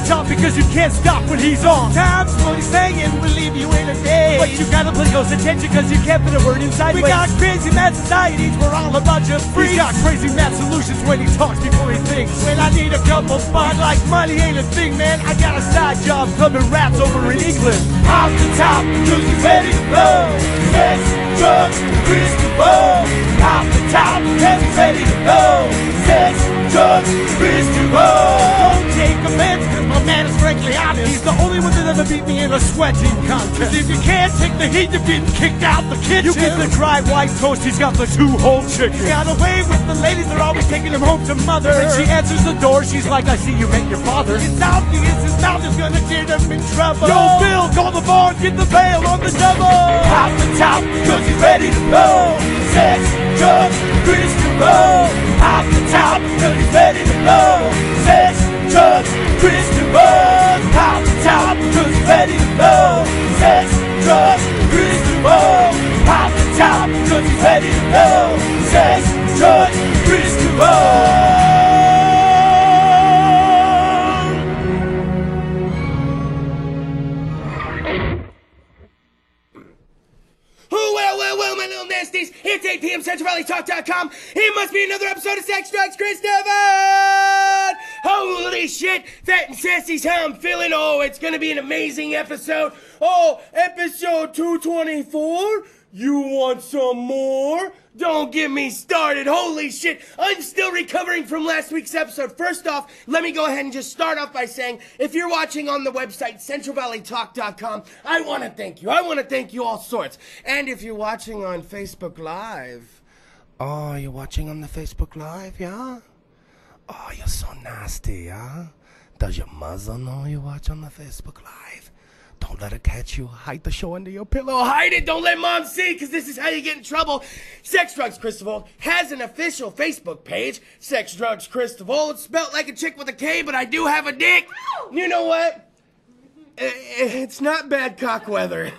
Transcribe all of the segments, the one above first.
top because you can't stop when he's on. Times what he's saying will leave you in a daze. But you gotta pay close attention cause you can't put a word inside. We got crazy mad societies, we're all a bunch of freaks. He's got crazy mad solutions when he talks before he thinks. When I need a couple bucks, like money ain't a thing, man. I got a side job Clubbing rats over in England. off the top, cause he's ready to blow. Sex, drugs, Kris DeVold. Off the top, cause he's ready to blow. Sex, drugs, Kris DeVold. Don't take offense, cause my man is frankly honest. He's the only one that ever beat me in a sweating contest. Cause if you can't take the heat, you're getting kicked out the kitchen. You get the dry white toast, he's got the 2-whole chicken. Got away with the ladies, they're always taking him home to mother. When she answers the door, she's like, I see you met your father. It's obvious his mouth is gonna get him in trouble. Yo, Bill, call the bar, get the bail on the double. Off the top, cause he's ready to blow. Sex, drugs, Kris DeVold. Off the top, cause he's ready to blow. Sex, drugs, Kris DeVold. Off the top, cause he's ready to blow. Sex, drugs, Kris DeVold. Off the top, cause he's ready to blow. Sex, drugs, Kris DeVold. Well, my little nasties, it's 8 p.m. CentralValleyTalk.com. It must be another episode of Sex, Drugs, Kris DeVold! Holy shit, fat and sassy's how I'm feeling. Oh, it's gonna be an amazing episode. Oh, episode 224? You want some more? Don't get me started. Holy shit. I'm still recovering from last week's episode. First off, let me go ahead and just start off by saying, if you're watching on the website, CentralValleyTalk.com, I want to thank you. I want to thank you all sorts. And if you're watching on Facebook Live, oh, you're watching on the Facebook Live, yeah? Oh, you're so nasty, huh? Does your mother know you watch on the Facebook Live? Don't let her catch you. Hide the show under your pillow. Hide it. Don't let mom see, because this is how you get in trouble. Sex Drugs Kris DeVold has an official Facebook page. Sex Drugs Kris DeVold. It's spelled like a chick with a K, but I do have a dick. You know what? It's not bad cock weather.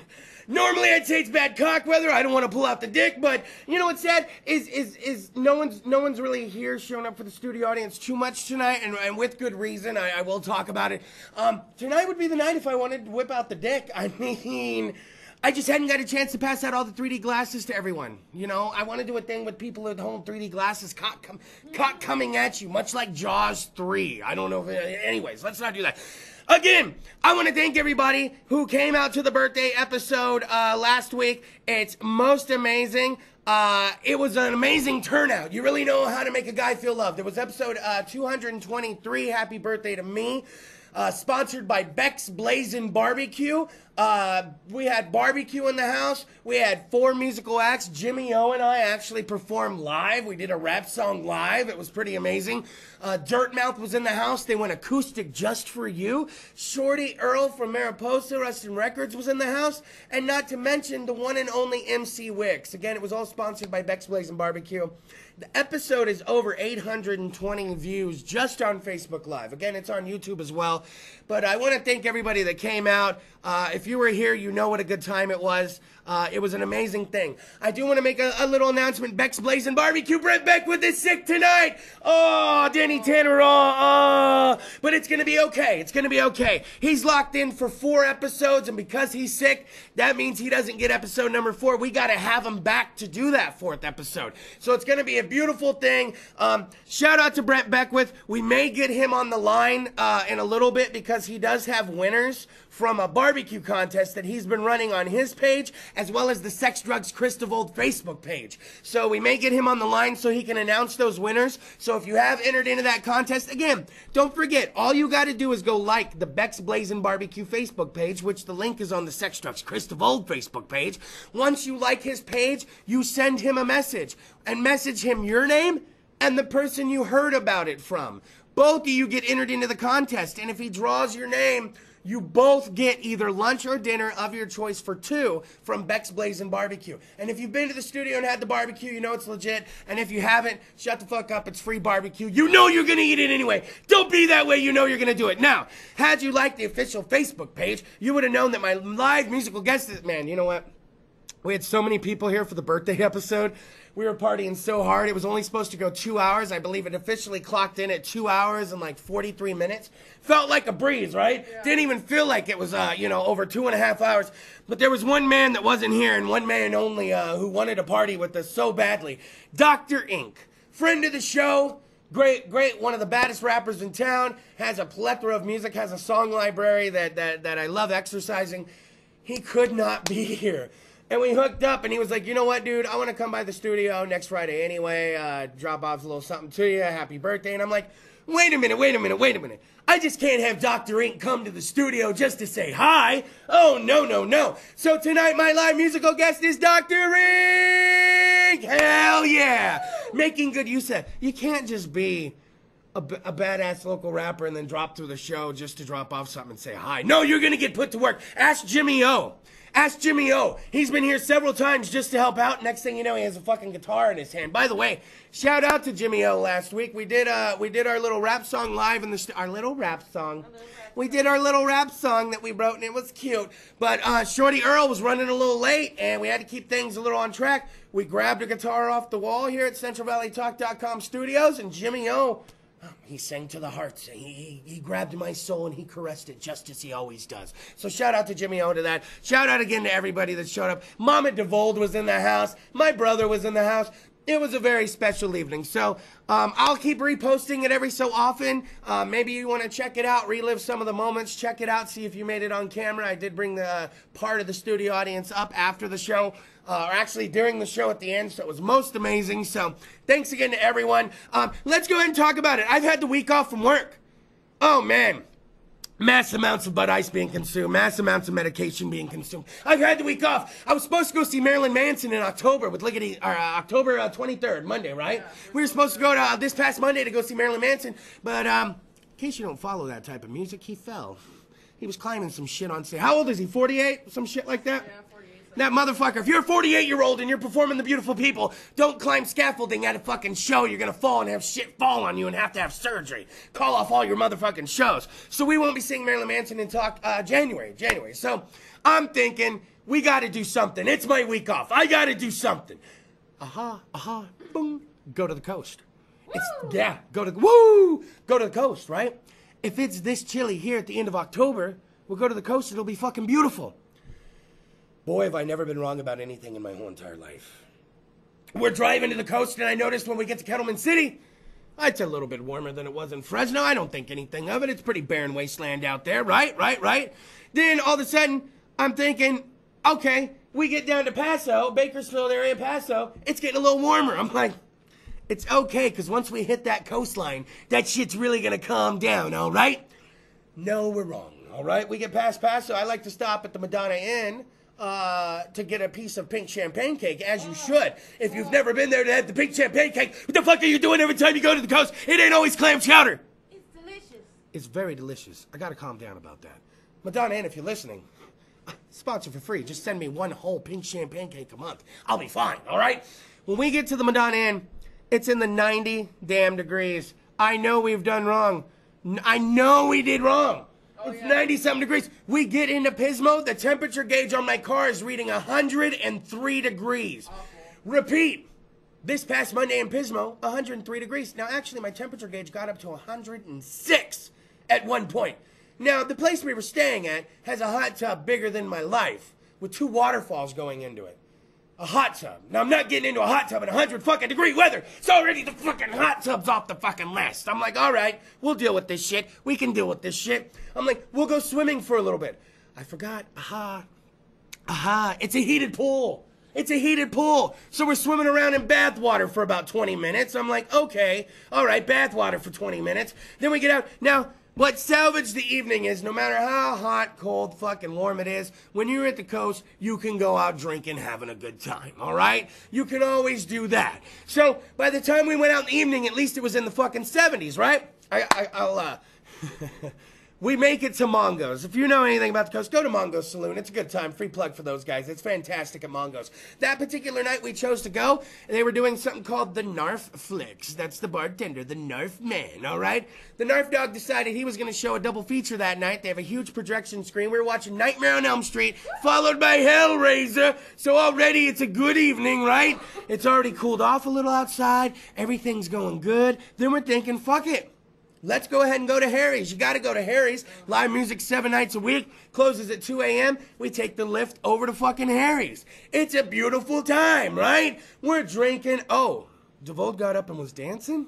Normally I'd say it's bad cock weather. I don't want to pull out the dick, but you know what's sad is no one's really here showing up for the studio audience too much tonight, and with good reason. I will talk about it. Tonight would be the night if I wanted to whip out the dick. I mean, I just hadn't got a chance to pass out all the 3D glasses to everyone. You know, I want to do a thing with people at home, 3D glasses, cock coming at you, much like Jaws 3. I don't know if anyways, let's not do that. Again, I want to thank everybody who came out to the birthday episode last week. It's most amazing. It was an amazing turnout. You really know how to make a guy feel loved. It was episode 223, Happy Birthday to Me. Sponsored by Beck's Blazin' Barbecue. We had barbecue in the house. We had 4 musical acts. Jimmy O and I actually performed live. We did a rap song live. It was pretty amazing. Dirtmouth was in the house. They went acoustic just for you. Shorty Earl from Mariposa Rustin Records was in the house. And not to mention the one and only MC Wicks. Again, it was all sponsored by Beck's Blazin' Barbecue. The episode is over 820 views just on Facebook Live. Again, it's on YouTube as well. But I want to thank everybody that came out. If you were here, you know what a good time it was. It was an amazing thing. I do want to make a little announcement. Beck's Blazin' Barbecue. Brett Beckwith is sick tonight. Oh, Danny Tanner. Oh. But it's going to be okay. It's going to be okay. He's locked in for 4 episodes, and because he's sick, that means he doesn't get episode number 4. We got to have him back to do that 4th episode. So it's going to be a beautiful thing. Shout out to Brett Beckwith. We may get him on the line in a little bit because he does have winners from a barbecue contest that he's been running on his page, as well as the Sex Drugs Kris DeVold Facebook page. So we may get him on the line so he can announce those winners. So if you have entered into that contest, again, don't forget, all you got to do is go like the Beck's Blazin' Barbecue Facebook page, which the link is on the Sex Drugs Kris DeVold Facebook page. Once you like his page, you send him a message, and message him your name and the person you heard about it from. Both of you get entered into the contest, and if he draws your name, you both get either lunch or dinner of your choice for 2 from Beck's Blazin' Barbecue. And if you've been to the studio and had the barbecue, you know it's legit. And if you haven't, shut the fuck up. It's free barbecue. You know you're going to eat it anyway. Don't be that way. You know you're going to do it. Now, had you liked the official Facebook page, you would have known that my live musical guest is... Man, you know what? We had so many people here for the birthday episode. We were partying so hard. It was only supposed to go 2 hours. I believe it officially clocked in at 2 hours and like 43 minutes. Felt like a breeze, right? Yeah. Didn't even feel like it was, over 2.5 hours. But there was one man that wasn't here and one man only who wanted to party with us so badly. Dr. Ink, friend of the show. Great, one of the baddest rappers in town. Has a plethora of music. Has a song library that I love exercising. He could not be here. And we hooked up, and he was like, you know what, dude? I want to come by the studio next Friday anyway, drop off a little something to you, happy birthday. And I'm like, wait a minute. I just can't have Dr. Ink come to the studio just to say hi. Oh, no. So tonight, my live musical guest is Dr. Ink. Hell yeah. Making good use of it. You can't just be a badass local rapper and then drop through the show just to drop off something and say hi. No, you're going to get put to work. Ask Jimmy O. He's been here several times just to help out. Next thing you know, he has a fucking guitar in his hand. By the way, shout out to Jimmy O last week. We did our little rap song live in the our little rap song. We did our little rap song that we wrote, and it was cute. But Shorty Earl was running a little late, and we had to keep things a little on track. We grabbed a guitar off the wall here at CentralValleyTalk.com studios, and Jimmy O, he sang to the hearts. He grabbed my soul and he caressed it just as he always does. So shout out to Jimmy O to that. Shout out again to everybody that showed up. Mama DeVold was in the house. My brother was in the house. It was a very special evening. So I'll keep reposting it every so often. Maybe you want to check it out, relive some of the moments. Check it out, see if you made it on camera. I did bring the part of the studio audience up after the show. Or actually during the show at the end, so it was most amazing. So thanks again to everyone. Let's go ahead and talk about it. I've had the week off from work. Oh, man. Mass amounts of Bud Ice being consumed. Mass amounts of medication being consumed. I've had the week off. I was supposed to go see Marilyn Manson in October with October 23rd, Monday, right? Yeah, we were supposed to go to this past Monday to go see Marilyn Manson. But in case you don't follow that type of music, he fell. He was climbing some shit on stage. How old is he? 48? Some shit like that? Yeah. That motherfucker, if you're a 48-year-old and you're performing The Beautiful People, don't climb scaffolding at a fucking show. You're gonna fall and have shit fall on you and have to have surgery. Call off all your motherfucking shows. So we won't be seeing Marilyn Manson until January. So I'm thinking, we gotta do something. It's my week off. I gotta do something. Boom. Go to the coast. Go to the coast, right? If it's this chilly here at the end of October, we'll go to the coast. It'll be fucking beautiful. Boy, have I never been wrong about anything in my whole entire life. We're driving to the coast, and I noticed when we get to Kettleman City, it's a little bit warmer than it was in Fresno. I don't think anything of it. It's pretty barren wasteland out there, right? Then all of a sudden, I'm thinking, okay, we get down to Paso, Bakersfield area, Paso. It's getting a little warmer. I'm like, it's okay, because once we hit that coastline, that shit's really going to calm down, all right? No, we're wrong, all right? We get past Paso. I like to stop at the Madonna Inn to get a piece of pink champagne cake, as you should. If you've never been there to have the pink champagne cake, what the fuck are you doing every time you go to the coast? It ain't always clam chowder. It's delicious. It's very delicious. I gotta calm down about that. Madonna Inn, if you're listening, sponsor for free. Just send me one whole pink champagne cake a month. I'll be fine, all right? When we get to the Madonna Inn, it's in the 90 damn degrees. I know we've done wrong. I know we did wrong. It's 90-something degrees. We get into Pismo. The temperature gauge on my car is reading 103 degrees. Okay. Repeat. This past Monday in Pismo, 103 degrees. Now, actually, my temperature gauge got up to 106 at one point. Now, the place we were staying at has a hot tub bigger than my life with 2 waterfalls going into it. A hot tub. Now, I'm not getting into a hot tub in 100 fucking degree weather. It's already the fucking hot tub's off the fucking list. I'm like, all right, we'll deal with this shit. We can deal with this shit. I'm like, we'll go swimming for a little bit. I forgot. It's a heated pool. It's a heated pool. So we're swimming around in bath water for about 20 minutes. I'm like, okay, all right, bath water for 20 minutes. Then we get out. Now, what salvaged the evening is no matter how hot, cold, fucking warm it is, when you're at the coast, you can go out drinking, having a good time, all right? You can always do that. So by the time we went out in the evening, at least it was in the fucking 70s, right? we make it to Mongo's. If you know anything about the coast, go to Mongo's Saloon. It's a good time. Free plug for those guys. It's fantastic at Mongo's. That particular night we chose to go, they were doing something called the Narf Flicks. That's the bartender, the Narf man, all right? The Narf dog decided he was going to show a double feature that night. They have a huge projection screen. We were watching Nightmare on Elm Street, followed by Hellraiser. So already it's a good evening, right? It's already cooled off a little outside. Everything's going good. Then we're thinking, fuck it. Let's go ahead and go to Harry's. You got to go to Harry's. Live music 7 nights a week. Closes at 2 a.m. We take the lift over to fucking Harry's. It's a beautiful time, right? We're drinking. Oh, DeVold got up and was dancing?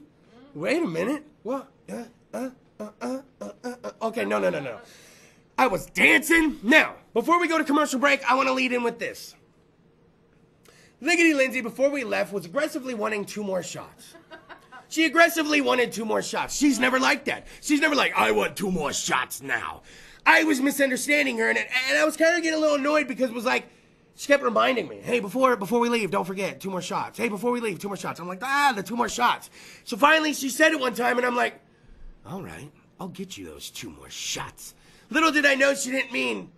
Wait a minute. What? Okay, no. I was dancing. Now, before we go to commercial break, I want to lead in with this. Liggity Lindsay, before we left, was aggressively wanting 2 more shots. She aggressively wanted 2 more shots. She's never like that. She's never like, I want 2 more shots now. I was misunderstanding her, and I was kind of getting a little annoyed because it was like, she kept reminding me, hey, before we leave, don't forget, 2 more shots. Hey, before we leave, 2 more shots. I'm like, the 2 more shots. So finally, she said it one time, and I'm like, all right, I'll get you those 2 more shots. Little did I know she didn't mean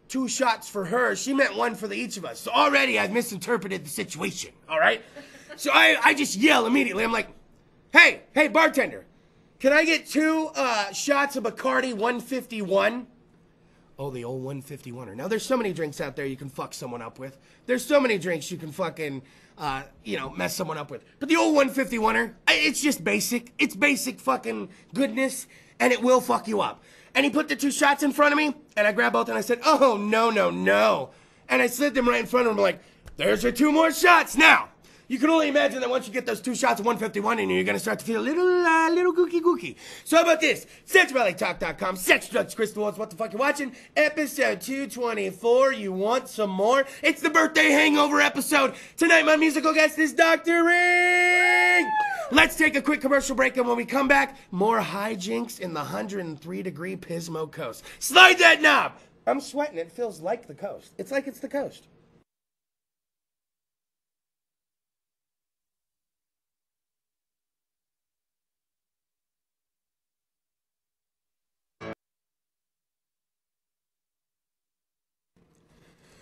2 shots for her. She meant 1 for each of us. So already I've misinterpreted the situation, all right? So I just yell immediately. I'm like, Hey, bartender, can I get 2 shots of Bacardi 151? Oh, the old 151er. Now, there's so many drinks out there you can fuck someone up with. There's so many drinks you can fucking, mess someone up with. But the old 151er, it's just basic. It's basic fucking goodness, and it will fuck you up. And he put the 2 shots in front of me, and I grabbed both, and I said, oh, no. And I slid them right in front of him, like, there's your 2 more shots. Now, you can only imagine that once you get those 2 shots of 151 in you, you're going to start to feel a little gooky. So how about this? SexRallyTalk.com, Sex, Drugs, Kris DeVold, what the fuck you watching? Episode 224, you want some more? It's the birthday hangover episode. Tonight, my musical guest is Dr. Ring. Let's take a quick commercial break, and when we come back, more hijinks in the 103-degree Pismo coast. Slide that knob. I'm sweating. It feels like the coast. It's like it's the coast.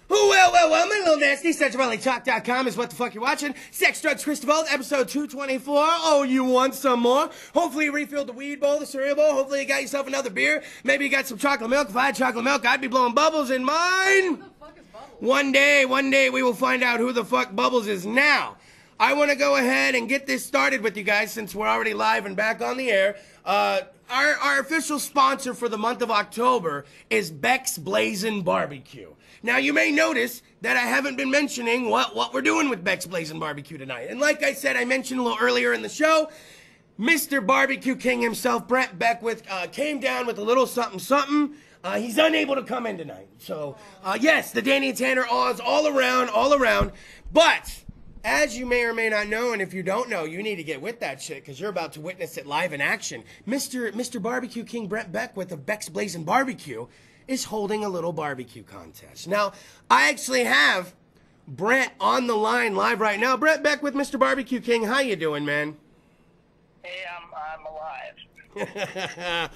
Well, my little nasty, SexRallyTalk.com is what the fuck you're watching. Sex, Drugs, Kris DeVold, episode 224. Oh, you want some more? Hopefully you refilled the weed bowl, the cereal bowl. Hopefully you got yourself another beer. Maybe you got some chocolate milk. If I had chocolate milk, I'd be blowing bubbles in mine. Who the fuck is Bubbles? One day we will find out who the fuck Bubbles is. Now, I want to go ahead and get this started with you guys since we're already live and back on the air. Our official sponsor for the month of October is Beck's Blazin' Barbecue. Now, you may notice that I haven't been mentioning what we're doing with Beck's Blazin' Barbecue tonight. And like I said, I mentioned a little earlier in the show, Mr. Barbecue King himself, Brent Beckwith, came down with a little something. He's unable to come in tonight. So, yes, the Danny and Tanner awes all around. But, as you may or may not know, and if you don't know, you need to get with that shit because you're about to witness it live in action. Mr. Barbecue King Brent Beckwith of Beck's Blazin' Barbecue is holding a little barbecue contest. Now, I actually have Brent on the line live right now. Brent Beckwith, Mr. Barbecue King, how you doing, man? Hey, I'm alive.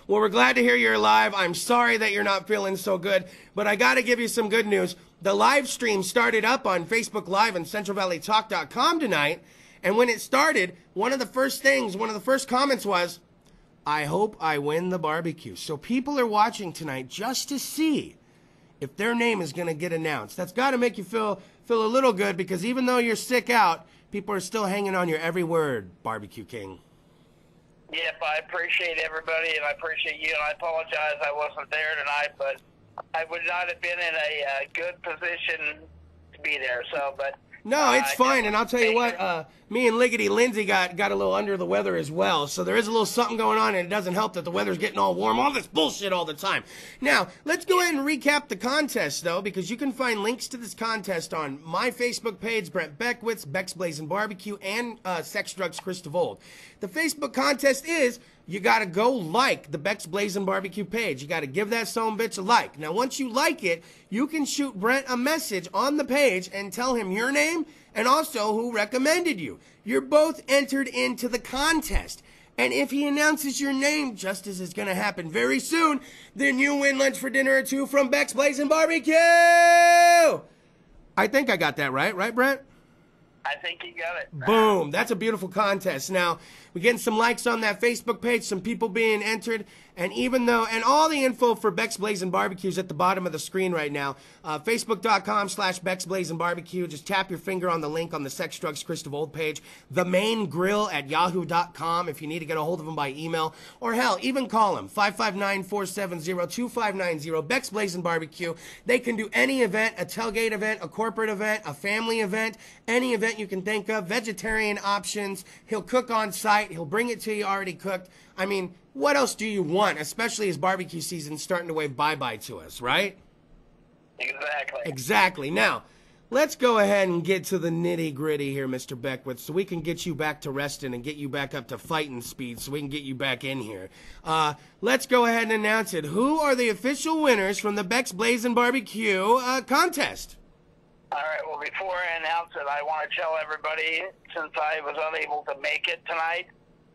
Well, we're glad to hear you're alive. I'm sorry that you're not feeling so good, but I got to give you some good news. The live stream started up on Facebook Live and CentralValleyTalk.com tonight, and when it started, one of the first comments was, I hope I win the barbecue. So people are watching tonight just to see if their name is going to get announced. That's got to make you feel a little good because even though you're sick out, people are still hanging on your every word, Barbecue King. Yep, I appreciate everybody, and I appreciate you, and I apologize I wasn't there tonight, but I would not have been in a good position to be there, but... No, it's fine, and I'll tell you what, me and Liggity Lindsay got a little under the weather as well, so there is a little something going on, and it doesn't help that the weather's getting all warm, all this bullshit all the time. Now, let's go ahead and recap the contest, though, because you can find links to this contest on my Facebook page, Brent Beckwith's, Beck's Blazin' Barbecue, and Sex, Drugs, Kris DeVold. The Facebook contest is, you gotta go like the Beck's Blazin' Barbecue page. You gotta give that son bitch a like. Now, once you like it, you can shoot Brent a message on the page and tell him your name and also who recommended you. You're both entered into the contest. And if he announces your name, just as is going to happen very soon, then you win lunch for dinner or two from Beck's Blazing Barbecue! I think I got that right. Right, Brent? I think you got it. Boom. That's a beautiful contest. Now, we're getting some likes on that Facebook page, some people being entered, and all the info for Beck's Blazing Barbecue is at the bottom of the screen right now. Facebook.com/Beck's Blazing Barbecue. Just tap your finger on the link on the Sex Drugs Kris DeVold page. The Main Grill at yahoo.com if you need to get a hold of them by email. Or hell, even call them, 559-470-2590. Beck's Blazing Barbecue. They can do any event, a tailgate event, a corporate event, a family event, any event you can think of. Vegetarian options. He'll cook on site. He'll bring it to you already cooked. I mean, what else do you want, especially as barbecue season's starting to wave bye-bye to us, right? Exactly. Now, let's go ahead and get to the nitty-gritty here, Mr. Beckwith, so we can get you back to resting and get you back up to fighting speed so we can get you back in here. Let's go ahead and announce it. Who are the official winners from the Beck's Blazing Barbecue contest? All right, well, before I announce it, I want to tell everybody, since I was unable to make it tonight,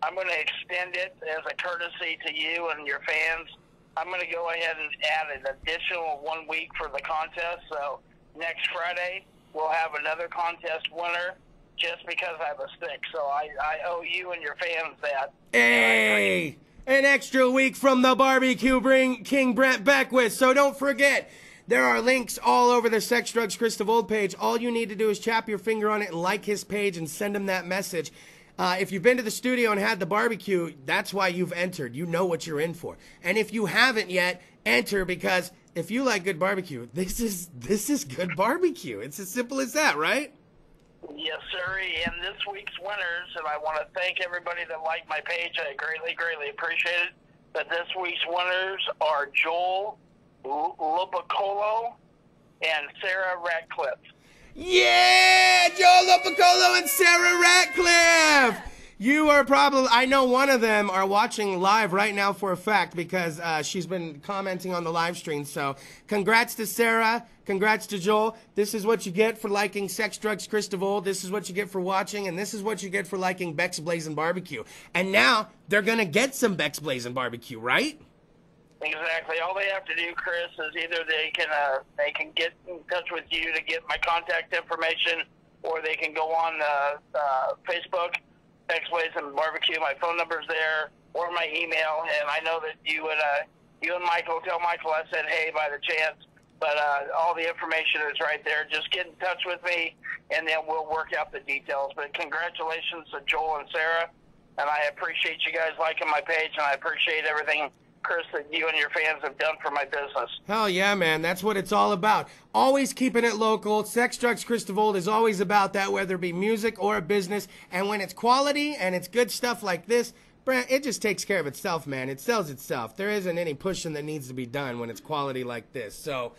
I'm going to extend it as a courtesy to you and your fans. I'm going to go ahead and add an additional 1 week for the contest. So next Friday, we'll have another contest winner just because I was sick. So I owe you and your fans that. Hey! An extra week from the barbecue King Brent Beckwith. So don't forget, there are links all over the Sex Drugs Kris DeVold page. All you need to do is tap your finger on it and like his page and send him that message. If you've been to the studio and had the barbecue, that's why you've entered. You know what you're in for. And if you haven't yet, enter, because if you like good barbecue, this is good barbecue. It's as simple as that, right? Yes, sir. And this week's winners, and I want to thank everybody that liked my page. I greatly, greatly appreciate it. But this week's winners are Joel Lopacolo and Sarah Ratcliffe. Yeah! Joe Lopacolo and Sarah Ratcliffe! You are probably, I know one of them are watching live right now for a fact because she's been commenting on the live stream. So congrats to Sarah. Congrats to Joel. This is what you get for liking Sex Drugs Kris DeVold. This is what you get for watching. And this is what you get for liking Beck's Blazing Barbecue. And now they're going to get some Beck's Blazing Barbecue, right? Exactly. All they have to do, Chris, is either they can get in touch with you to get my contact information, or they can go on Facebook, Beck's Blazing Barbecue. My phone number's there, or my email. And I know that you and Michael, tell Michael I said hey by the chance. But all the information is right there. Just get in touch with me, and then we'll work out the details. But congratulations to Joel and Sarah, and I appreciate you guys liking my page, and I appreciate everything, Chris, that you and your fans have done for my business. Hell yeah, man. That's what it's all about. Always keeping it local. Sex Drugs Kris DeVold is always about that, whether it be music or a business. And when it's quality and it's good stuff like this, Brent, it just takes care of itself, man. It sells itself. There isn't any pushing that needs to be done when it's quality like this. So,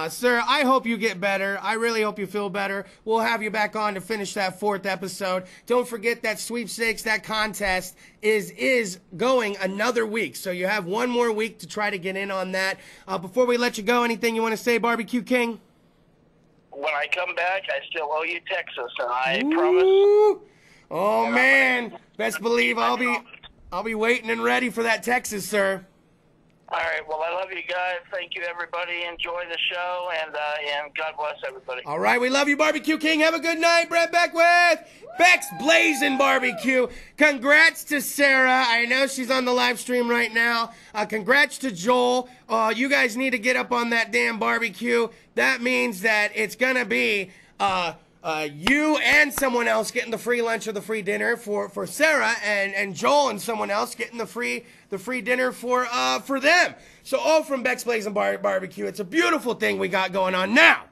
sir, I hope you get better. I really hope you feel better. We'll have you back on to finish that 4th episode. Don't forget that sweepstakes, that contest is going another week. So you have 1 more week to try to get in on that. Before we let you go, anything you want to say, Barbecue King? When I come back, I still owe you Texas, and I promise. Oh, man. Best believe I'll be waiting and ready for that Texas, sir. All right. Well, I love you guys. Thank you, everybody. Enjoy the show, and God bless everybody. All right. We love you, Barbecue King. Have a good night. Brent Beckwith. Beck's Blazing Barbecue. Congrats to Sarah. I know she's on the live stream right now. Congrats to Joel. You guys need to get up on that damn barbecue. That means that it's going to be you and someone else getting the free lunch or the free dinner for Sarah, and Joel and someone else getting the free dinner for them. So all from Beck's Blazing Barbecue. It's a beautiful thing we got going on now.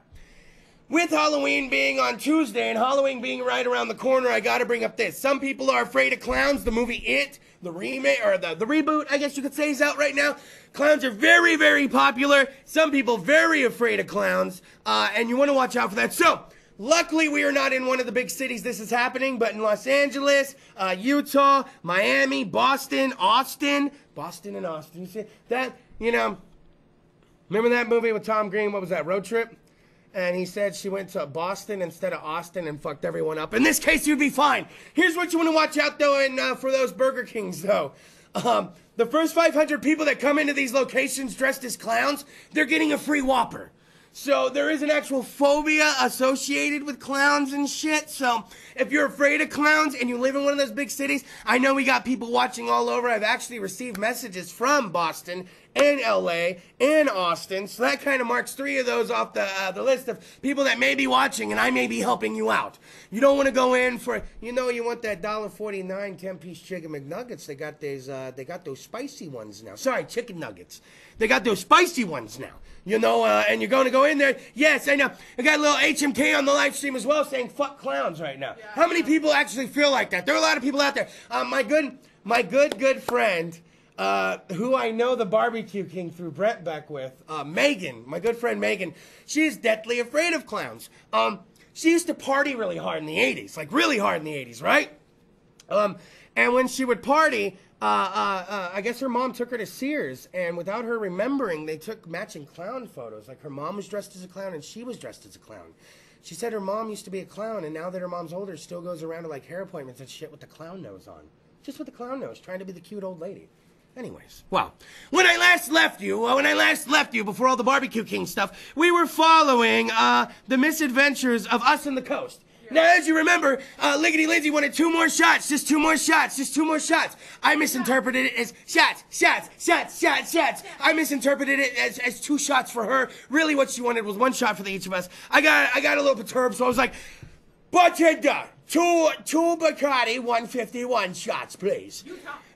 With Halloween being on Tuesday and Halloween being right around the corner, I got to bring up this. Some people are afraid of clowns. The movie It, the remake, or the reboot, I guess you could say, is out right now. Clowns are very, very popular. Some people very afraid of clowns, and you want to watch out for that. So, luckily, we are not in one of the big cities this is happening, but in Los Angeles, Utah, Miami, Boston, Austin. Boston and Austin. You see that? You know, remember that movie with Tom Green? What was that, Road Trip? And he said she went to Boston instead of Austin and fucked everyone up. In this case, you'd be fine. Here's what you want to watch out, though, and for those Burger Kings, though. The first 500 people that come into these locations dressed as clowns, they're getting a free Whopper. So there is an actual phobia associated with clowns and shit. So if you're afraid of clowns and you live in one of those big cities, I know we got people watching all over. I've actually received messages from Boston and LA and Austin. So that kind of marks 3 of those off the list of people that may be watching, and I may be helping you out. You don't want to go in for, you want that $1.49 10-piece chicken McNuggets. They got those spicy ones now. Sorry, chicken nuggets. They got those spicy ones now. And you're going to go in there. Yes, I know. I got a little HMK on the live stream as well saying fuck clowns right now. Yeah, how many people actually feel like that? There are a lot of people out there. My good friend, who I know the Barbecue King through Brett Beck with, Megan, my good friend Megan, she's deathly afraid of clowns. She used to party really hard in the 80s, like really hard in the 80s, right? And when she would party, I guess her mom took her to Sears, and without her remembering, they took matching clown photos. Like her mom was dressed as a clown, and she was dressed as a clown. She said her mom used to be a clown, and now that her mom's older, still goes around to like hair appointments and shit with the clown nose on. Just with the clown nose, trying to be the cute old lady. Anyways, well, when I last left you before all the Barbecue King stuff, we were following the misadventures of Us on the Coast. Now, as you remember, Liggity Lindsay wanted 2 more shots, just 2 more shots, just 2 more shots. I misinterpreted it as shots. I misinterpreted it as 2 shots for her. Really, what she wanted was 1 shot for each of us. I got a little perturbed, so I was like, bartender, 2 Bacardi 151 shots, please.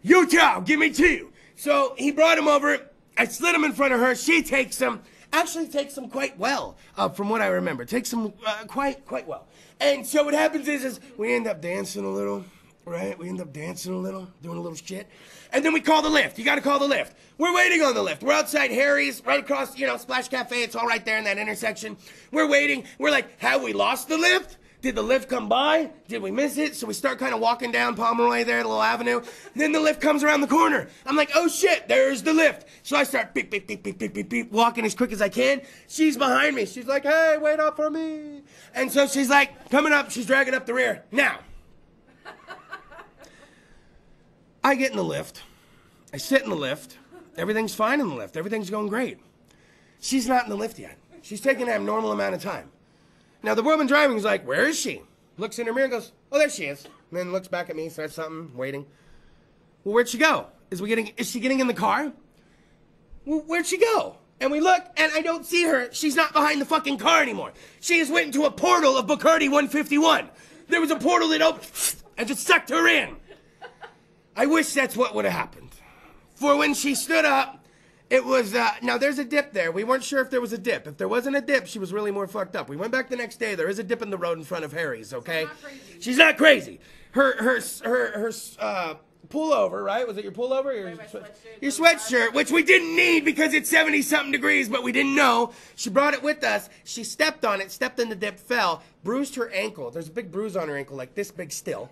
Utah, give me 2. So he brought him over. I slid him in front of her. She takes them. Actually takes them quite well, from what I remember. Takes them quite well. And so what happens is we end up dancing a little, right? We end up dancing a little, doing a little shit. And then we call the lift. You got to call the lift. We're waiting on the lift. We're outside Harry's, right across, Splash Cafe. It's all right there in that intersection. We're waiting. We're like, have we lost the lift? Did the lift come by? Did we miss it? So we start kind of walking down Pomeroy there, the little avenue. Then the lift comes around the corner. I'm like, oh shit, there's the lift. So I start beep, beep, beep, beep, beep, beep, beep, walking as quick as I can. She's behind me. She's like, hey, wait up for me. And so she's like, coming up, she's dragging up the rear. Now, I get in the lift. I sit in the lift. Everything's fine in the lift. Everything's going great. She's not in the lift yet. She's taking an abnormal amount of time. Now, the woman driving is like, where is she? Looks in her mirror and goes, oh, there she is. And then looks back at me, says something, waiting. Well, where'd she go? Is she getting in the car? Well, where'd she go? And we look, and I don't see her. She's not behind the fucking car anymore. She has went into a portal of Bacardi 151. There was a portal that opened and just sucked her in. I wish that's what would have happened. For when she stood up, it was, now there's a dip there. We weren't sure if there was a dip. If there wasn't a dip, she was really more fucked up. We went back the next day. There is a dip in the road in front of Harry's, okay? She's not crazy. Her pullover, right? Was it your pullover? Your sweatshirt, which we didn't need because it's 70-something degrees, but we didn't know. She brought it with us. She stepped on it, stepped in the dip, fell, bruised her ankle. There's a big bruise on her ankle, like this big still.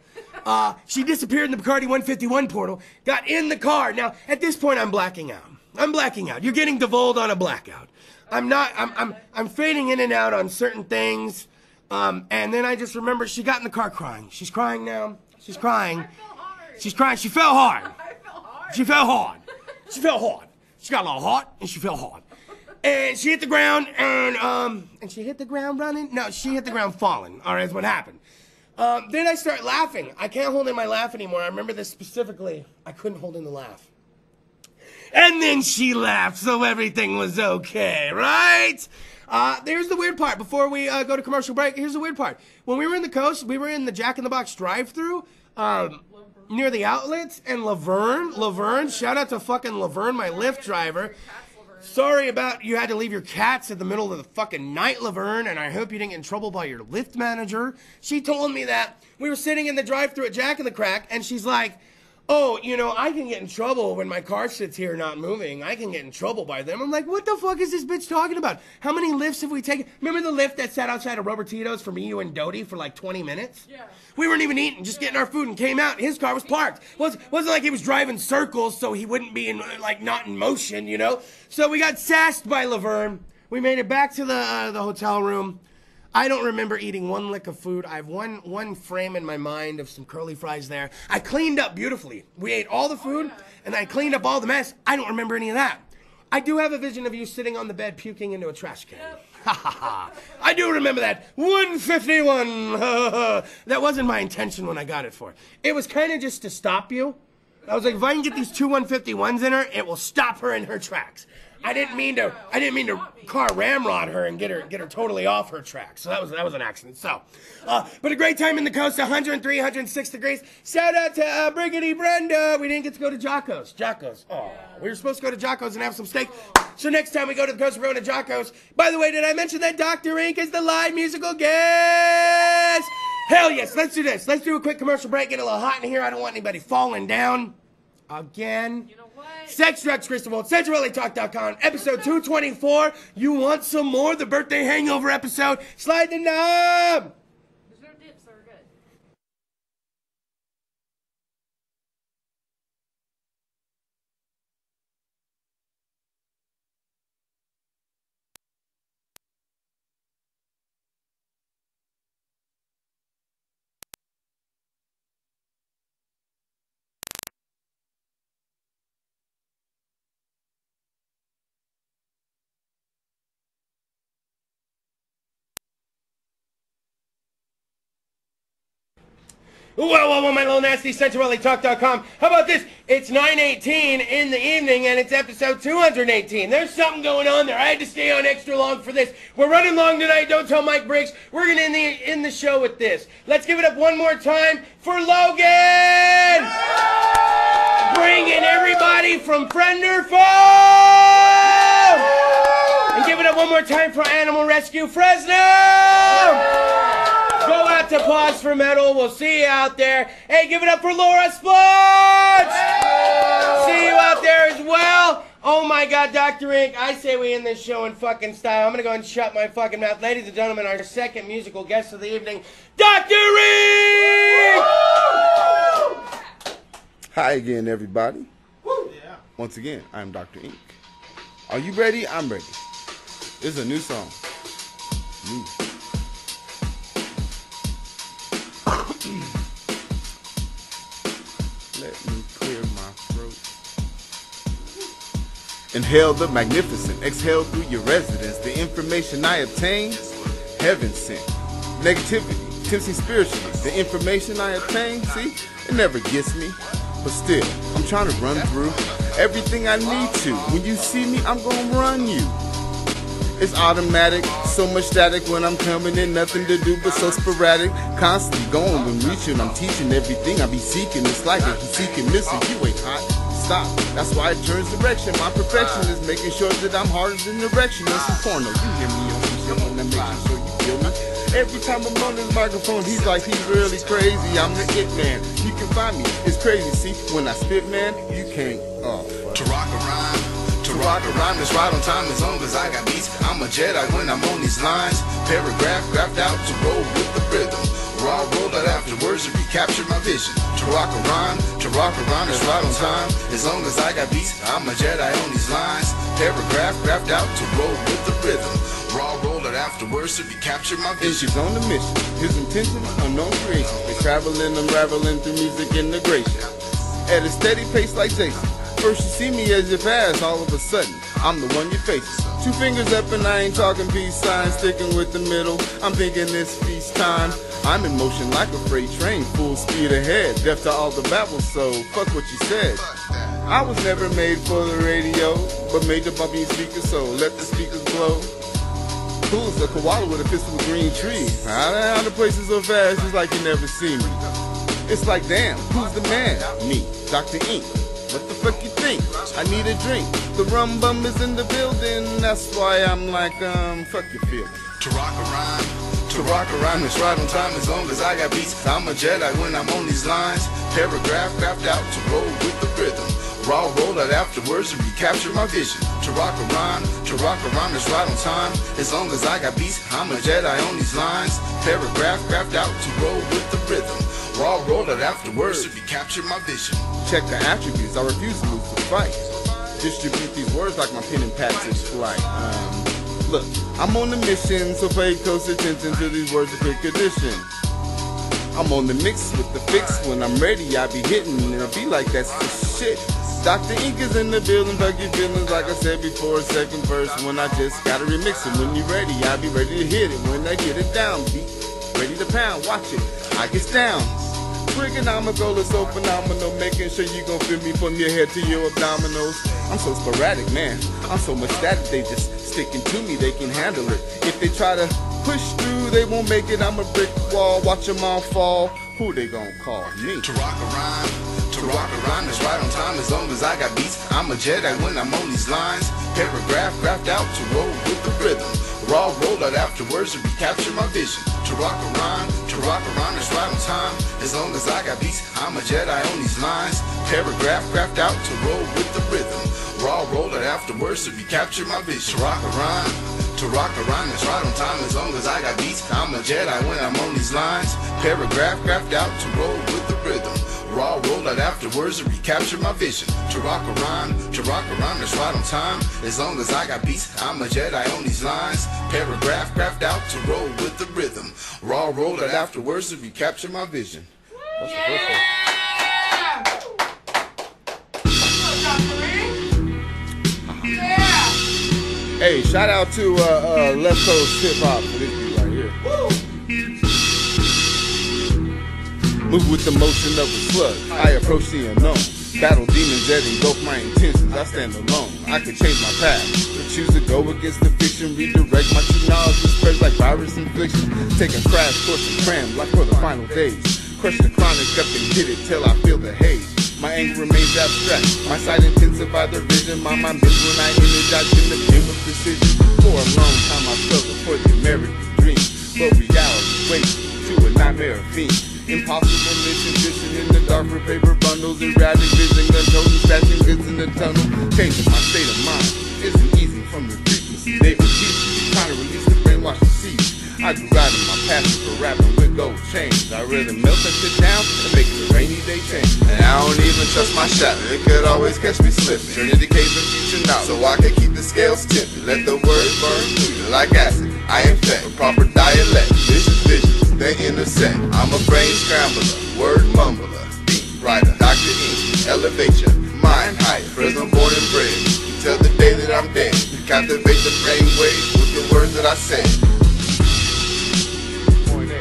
She disappeared in the Bacardi 151 portal, got in the car. Now, at this point, I'm blacking out. You're getting DeVold on a blackout. I'm fading in and out on certain things. And then I just remember she got in the car crying. She's crying now. She's crying. She's crying. She fell hard. She fell hard. She fell hard. She got a little hot and she fell hard. And she hit the ground and she hit the ground running. No, she hit the ground falling. All right, that's what happened. Then I start laughing. I can't hold in my laugh anymore. I remember this specifically. I couldn't hold in the laugh. And then she laughed, so everything was okay, right? Here's the weird part. Before we go to commercial break, here's the weird part. When we were in the coast, we were in the Jack in the Box drive-thru near the outlets, and Laverne, shout out to fucking Laverne, my Lyft driver. Sorry about you had to leave your cats in the middle of the fucking night, Laverne, and I hope you didn't get in trouble by your Lyft manager. She told me that we were sitting in the drive-thru at Jack in the Crack, and she's like, oh, I can get in trouble when my car sits here not moving. I can get in trouble by them. I'm like, what the fuck is this bitch talking about? How many lifts have we taken? Remember the lift that sat outside of Robertito's for me, you, and Dodie for like 20 minutes? Yeah. We weren't even eating, just getting our food, and came out. His car was parked. Wasn't like he was driving circles so he wouldn't be not in motion, So we got sassed by Laverne. We made it back to the hotel room. I don't remember eating one lick of food. I have one frame in my mind of some curly fries there. I cleaned up beautifully. We ate all the food, and I cleaned up all the mess. I don't remember any of that. I do have a vision of you sitting on the bed puking into a trash can. Ha ha ha. I do remember that. 151. That wasn't my intention when I got it for. It was kind of just to stop you. I was like, if I can get these two 151s in her, it will stop her in her tracks. I didn't mean to car ramrod her and get her totally off her tracks. So that was an accident. So, but a great time in the coast, 103, 106 degrees. Shout out to Briggity Brenda. We didn't get to go to Jocko's. Oh, we were supposed to go to Jocko's and have some steak. So next time we go to the coast, we're going to Jocko's. By the way, did I mention that Dr. Ink is the live musical guest? Hell yes, let's do this. Let's do a quick commercial break. Get a little hot in here. I don't want anybody falling down again. You know what? Sex, Drugs, Kris DeVold, CentralLATalk.com, episode 224. You want some more? The birthday hangover episode. Slide the knob. There's no dips, so we're good. Well, my little nasty, CentralLATalk.com. How about this? It's 9:18 in the evening, and it's episode 218. There's something going on there. I had to stay on extra long for this. We're running long tonight. Don't tell Mike Briggs. We're going to end the show with this. Let's give it up one more time for Logan! Bringing everybody from friend or foe! And give it up one more time for Animal Rescue Fresno! Go out to Pause for Metal. We'll see you out there. Hey, give it up for Laura Splotch! See you out there as well. Oh my God, Dr. Ink, I say we end this show in fucking style. I'm gonna go and shut my fucking mouth. Ladies and gentlemen, our second musical guest of the evening, Dr. Ink! Hi again, everybody. Once again, I'm Dr. Ink. Are you ready? I'm ready. This is a new song. Let me clear my throat. Inhale the magnificent, exhale through your residence. The information I obtain, heaven sent. Negativity, tempts me spiritually. The information I obtain, see, it never gets me. But still, I'm trying to run through everything I need to. When you see me, I'm gonna run you. It's automatic, so much static when I'm coming in, nothing to do but so sporadic. Constantly going when reaching, I'm teaching everything I be seeking. It's like a seeking missing, you ain't hot, stop. That's why it turns direction. My perfection is making sure that I'm harder than direction. On some porno, you hear me on some shit when I'm making sure you feel me. Every time I'm on this microphone, he's like, he's really crazy. I'm the it man, you can find me, it's crazy. See, when I spit, man, you can't, to rock a rhyme. To rock a rhyme is right on time as long as I got beats. I'm a Jedi when I'm on these lines. Paragraph graphed out to roll with the rhythm. Raw roll out afterwards to recapture my vision. To rock a rhyme is right on time as long as I got beats. I'm a Jedi on these lines. Paragraph graphed out to roll with the rhythm. Raw roll out afterwards to recapture my vision. She's on the mission. His intentions, unknown creation. They traveling, unraveling through music integration. At a steady pace like Jason. First you see me as you pass, all of a sudden, I'm the one you face. 2 fingers up and I ain't talking peace signs, sticking with the middle. I'm thinking it's feast time. I'm in motion like a freight train, full speed ahead. Deaf to all the babble, so fuck what you said. I was never made for the radio, but made to bumpy speakers, so let the speakers blow. Cool as a koala with a fistful of green tree. How the place is so fast, it's like you never see me. It's like, damn, who's the man? Me, Dr. Ink. What the fuck you think? I need a drink. The rum bum is in the building. That's why I'm like, fuck your feelings. To rock a rhyme is right on time as long as I got beats. I'm a Jedi when I'm on these lines. Paragraph graphed out to roll with the rhythm. Raw roll out afterwards to recapture my vision. To rock a rhyme is right on time as long as I got beats. I'm a Jedi on these lines. Paragraph graphed out to roll with the rhythm. Raw roll out afterwards to recapture my vision. Check the attributes, I refuse to lose the fight. Distribute these words like my pen and passage flight. Look, I'm on a mission, so pay close attention to these words of quick addition. I'm on the mix with the fix. When I'm ready, I be hitting, and it'll be like that's the shit. Dr. Ink is in the building, bug your feelings like I said before. Second verse, when I just gotta remix it. When you ready, I be ready to hit it. When I get it down, be ready to pound. Watch it, I get down. Trigonomical is so phenomenal, making sure you gon' feel me from your head to your abdominals. I'm so sporadic, man. I'm so much static, they just sticking to me, they can handle it. If they try to push through, they won't make it. I'm a brick wall, watch them all fall. Who they gon' call? Me. To rock a rhyme that's right on time as long as I got beats. I'm a Jedi when I'm on these lines. Paragraph graphed out to roll with the rhythm. Raw roll out afterwards to recapture my vision. To rock a rhyme that's right on time as long as I got beats. I'm a Jedi on these lines. Paragraph graphed out to roll with the rhythm. Raw roll out afterwards to recapture my vision. To rock a rhyme that's right on time as long as I got beats. I'm a Jedi when I'm on these lines. Paragraph graphed out to roll with the rhythm. Raw roll out afterwards to recapture my vision. To rock a rhyme that's right on time as long as I got beats. I'm a Jedi on these lines. Paragraph graphed out to roll with the rhythm. Raw roll out afterwards to recapture my vision. That's the first one. Hey, shout out to Left Coast Hip Hop for this beat right here. Move with the motion of a slug. I approach the unknown. Battle demons that engulf my intentions. I stand alone. I could change my path, but choose to go against the fiction. Redirect my true knowledge to spread like virus infliction. Take a crash course and cram like for the final days. Crush the chronic up and hit it till I feel the haze. My anger remains abstract. My sight intensifies the vision. My mind bends when I energize in the game of precision. For a long time I struggled for the American dream, but reality waits to a nightmare of fiend. Impossible mission, vision in the dark for paper bundles. Erratic vision, gun toting, stashing goods in the tunnel. Changing my state of mind isn't easy from the frequency. They repeat me, trying to release the brainwash disease. I grew out of my passion for rapping with gold chains. I rather melt that shit down and make it a rainy day change. And I don't even trust my shadow, it could always catch me slipping. Turn into caves and future now, so I can keep the scales tipping. Let the words burn through you like acid. I infect with proper dialect. Vision, they intersect. I'm a brain scrambler, word mumbler, beat writer, Dr. Ink, elevate ya, mind higher. Prison born and bred, till the day that I'm dead. Captivate the brain waves with the words that I said.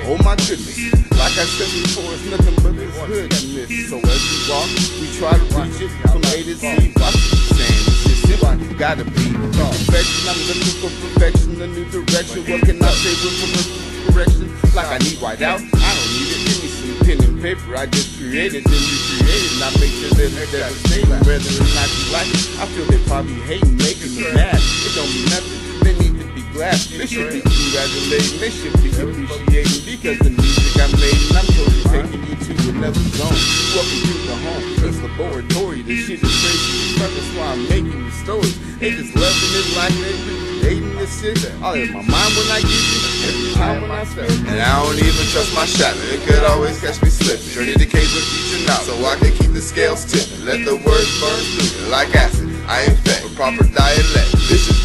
Oh my goodness, like I said before, it's nothing but this hood I miss. So as we walk, we try to reach it from A to Z. Watch what you're saying, it's just simple, you gotta be perfection. I'm looking for perfection, a new direction. What can I say with correction? Like I need white out, I don't need it. Give me some pen and paper, I just create it, then recreate it. And I make sure that they're devastating, whether or not you like it. I feel they probably hating, making me mad. It don't mean nothing, they need to be glad. They should be congratulating, they should be appreciating, because the music I made, and I'm totally taking you to another zone. Welcome to the home, it's laboratory, this shit is crazy. That's why I'm making these stories. They just loving it like they creating this shit. All in my mind when I give you, every time when I spend. And I don't even trust my shadow, it could always catch me slipping. Turn into caves with future now, so I can keep the scales tipping. Let the words burn through you like acid. I infect with proper dialect. Vision,